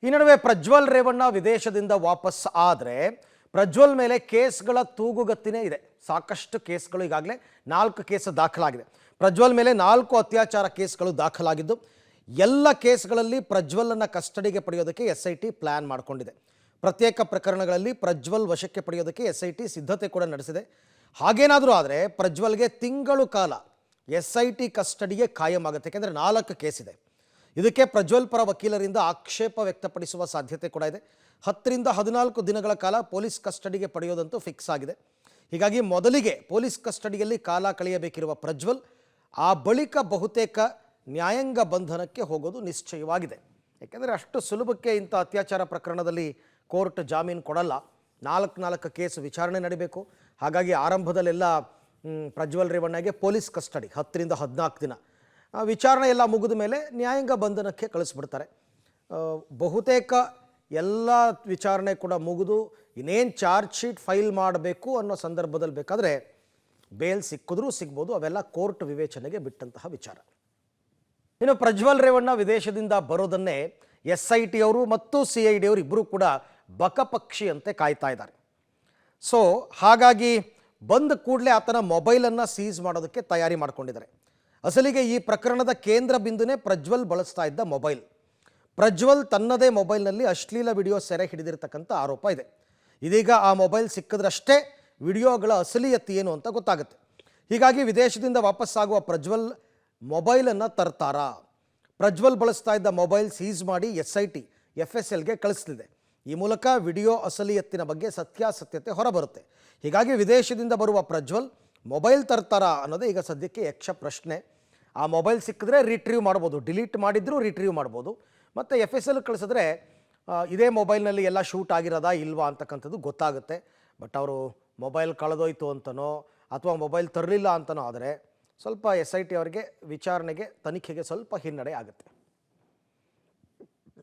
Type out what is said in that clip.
ಈ ನಡುವೆ ಪ್ರಜ್ವಲ್ ರೇವಣ್ಣ ವಿದೇಶದಿಂದ ವಾಪಸ್ ಆದರೆ ಪ್ರಜ್ವಲ್ ಮೇಲೆ ಕೇಸ್ಗಳ ತೂಗುಗತ್ತಿನೇ ಇದೆ. ಸಾಕಷ್ಟು ಕೇಸ್ಗಳು ಈಗಾಗಲೇ 4 ಕೇಸ್ ದಾಖಲಾಗಿದೆ. ಪ್ರಜ್ವಲ್ ಮೇಲೆ 4 ಅತ್ಯಾಚಾರ ಕೇಸ್ಗಳು ದಾಖಲಾಗಿದ್ದು ಎಲ್ಲ ಕೇಸ್ಗಳಲ್ಲಿ ಪ್ರಜ್ವಲ್ನ ಕಸ್ಟಡಿಗೆ ಪಡೆಯೋದಕ್ಕೆ SIT ಪ್ಲಾನ್ ಮಾಡಿಕೊಂಡಿದೆ. ಪ್ರತ್ಯೇಕ ಪ್ರಕರಣಗಳಲ್ಲಿ ಪ್ರಜ್ವಲ್ ವಶಕ್ಕೆ ಪಡೆಯೋದಕ್ಕೆ SIT ಸಿದ್ಧತೆ ಕೂಡ ನಡೆಸಿದೆ. ಹಾಗೇನಾದರೂ ಆದರೆ ಪ್ರಜ್ವಲ್ಗೆ ತಿಂಗಳು ಕಾಲ SIT ಕಸ್ಟಡಿಗೆ ಕಾಯಂ ಆಗುತ್ತೆ. ಯಾಕೆಂದರೆ 4 ಕೇಸ್ ಇದೆ. ಇದಕ್ಕೆ ಪ್ರಜ್ವಲ್ ಪರ ವಕೀಲರಿಂದ ಆಕ್ಷೇಪ ವ್ಯಕ್ತಪಡಿಸುವ ಸಾಧ್ಯತೆ ಕೂಡ ಇದೆ. 10 ರಿಂದ 14 ದಿನಗಳ ಕಾಲ ಪೊಲೀಸ್ ಕಸ್ಟಡಿಗೆ ಪಡೆಯೋದಂತೂ ಫಿಕ್ಸ್ ಆಗಿದೆ. ಹೀಗಾಗಿ ಮೊದಲಿಗೆ ಪೊಲೀಸ್ ಕಸ್ಟಡಿಯಲ್ಲಿ ಕಾಲ ಕಳೆಯಬೇಕಿರುವ ಪ್ರಜ್ವಲ್ ಆ ಬಳಿಕ ಬಹುತೇಕ ನ್ಯಾಯಾಂಗ ಬಂಧನಕ್ಕೆ ಹೋಗೋದು ನಿಶ್ಚಯವಾಗಿದೆ. ಯಾಕೆಂದರೆ ಅಷ್ಟು ಸುಲಭಕ್ಕೆ ಇಂಥ ಅತ್ಯಾಚಾರ ಪ್ರಕರಣದಲ್ಲಿ ಕೋರ್ಟ್ ಜಾಮೀನು ಕೊಡಲ್ಲ. 4 ಕೇಸ್ ವಿಚಾರಣೆ ನಡೀಬೇಕು. ಹಾಗಾಗಿ ಆರಂಭದಲ್ಲೆಲ್ಲ ಪ್ರಜ್ವಲ್ ರೇವಣ್ಣಗೆ ಪೊಲೀಸ್ ಕಸ್ಟಡಿ 10 ರಿಂದ 14 ದಿನ, ವಿಚಾರಣೆ ಎಲ್ಲ ಮುಗಿದ ಮೇಲೆ ನ್ಯಾಯಾಂಗ ಬಂಧನಕ್ಕೆ ಕಳಿಸ್ಬಿಡ್ತಾರೆ. ಬಹುತೇಕ ಎಲ್ಲ ವಿಚಾರಣೆ ಕೂಡ ಮುಗಿದು ಇನ್ನೇನು ಚಾರ್ಜ್ ಶೀಟ್ ಫೈಲ್ ಮಾಡಬೇಕು ಅನ್ನೋ ಸಂದರ್ಭದಲ್ಲಿ ಬೇಕಾದರೆ ಬೇಲ್ ಸಿಕ್ಕಿದ್ರೂ ಸಿಗ್ಬೋದು. ಅವೆಲ್ಲ ಕೋರ್ಟ್ ವಿವೇಚನೆಗೆ ಬಿಟ್ಟಂತಹ ವಿಚಾರ. ಇನ್ನು ಪ್ರಜ್ವಲ್ ರೇವಣ್ಣ ವಿದೇಶದಿಂದ ಬರೋದನ್ನೇ SIT ಅವರು ಮತ್ತು CID ಅವರು ಇಬ್ಬರೂ ಕೂಡ ಬಕಪಕ್ಷಿಯಂತೆ ಕಾಯ್ತಾ ಇದ್ದಾರೆ. ಸೊ ಹಾಗಾಗಿ ಬಂದ ಕೂಡಲೇ ಆತನ ಮೊಬೈಲನ್ನು ಸೀಸ್ ಮಾಡೋದಕ್ಕೆ ತಯಾರಿ ಮಾಡಿಕೊಂಡಿದ್ದಾರೆ. ಅಸಲಿಗೆ ಈ ಪ್ರಕರಣದ ಕೇಂದ್ರ ಬಿಂದುನೇ ಪ್ರಜ್ವಲ್ ಬಳಸ್ತಾ ಇದ್ದ ಮೊಬೈಲ್. ಪ್ರಜ್ವಲ್ ತನ್ನದೇ ಮೊಬೈಲ್ನಲ್ಲಿ ಅಶ್ಲೀಲ ವಿಡಿಯೋ ಸೆರೆ ಹಿಡಿದಿರ್ತಕ್ಕಂಥ ಆರೋಪ ಇದೆ. ಇದೀಗ ಆ ಮೊಬೈಲ್ ಸಿಕ್ಕಿದ್ರಷ್ಟೇ ವಿಡಿಯೋಗಳ ಅಸಲಿಯತ್ತು ಏನು ಅಂತ ಗೊತ್ತಾಗುತ್ತೆ. ಹೀಗಾಗಿ ವಿದೇಶದಿಂದ ವಾಪಸ್ಸಾಗುವ ಪ್ರಜ್ವಲ್ ಮೊಬೈಲನ್ನು ತರ್ತಾರಾ? ಪ್ರಜ್ವಲ್ ಬಳಸ್ತಾ ಇದ್ದ ಮೊಬೈಲ್ ಸೀಸ್ ಮಾಡಿ SIT FSLಗೆ ಕಳಿಸ್ತಿದೆ. ಈ ಮೂಲಕ ವಿಡಿಯೋ ಅಸಲಿಯತ್ತಿನ ಬಗ್ಗೆ ಸತ್ಯಾಸತ್ಯತೆ ಹೊರಬರುತ್ತೆ. ಹೀಗಾಗಿ ವಿದೇಶದಿಂದ ಬರುವ ಪ್ರಜ್ವಲ್ ಮೊಬೈಲ್ ತರ್ತಾರಾ ಅನ್ನೋದೇ ಈಗ ಸದ್ಯಕ್ಕೆ ಯಕ್ಷ ಪ್ರಶ್ನೆ. ಆ ಮೊಬೈಲ್ ಸಿಕ್ಕಿದ್ರೆ ರಿಟ್ರೀವ್ ಮಾಡ್ಬೋದು, ಡಿಲೀಟ್ ಮಾಡಿದ್ರೂ ರಿಟ್ರೀವ್ ಮಾಡ್ಬೋದು. ಮತ್ತು FSL ಕಳಿಸಿದ್ರೆ ಇದೇ ಮೊಬೈಲ್ನಲ್ಲಿ ಎಲ್ಲ ಶೂಟ್ ಆಗಿರೋದಾ ಇಲ್ವಾ ಅಂತಕ್ಕಂಥದ್ದು ಗೊತ್ತಾಗುತ್ತೆ. ಬಟ್ ಅವರು ಮೊಬೈಲ್ ಕಳೆದೋಯ್ತು ಅಂತನೋ ಅಥವಾ ಮೊಬೈಲ್ ತರಲಿಲ್ಲ ಅಂತನೋ ಆದರೆ ಸ್ವಲ್ಪ SIT ಅವರಿಗೆ ವಿಚಾರಣೆಗೆ ತನಿಖೆಗೆ ಸ್ವಲ್ಪ ಹಿನ್ನಡೆ ಆಗುತ್ತೆ.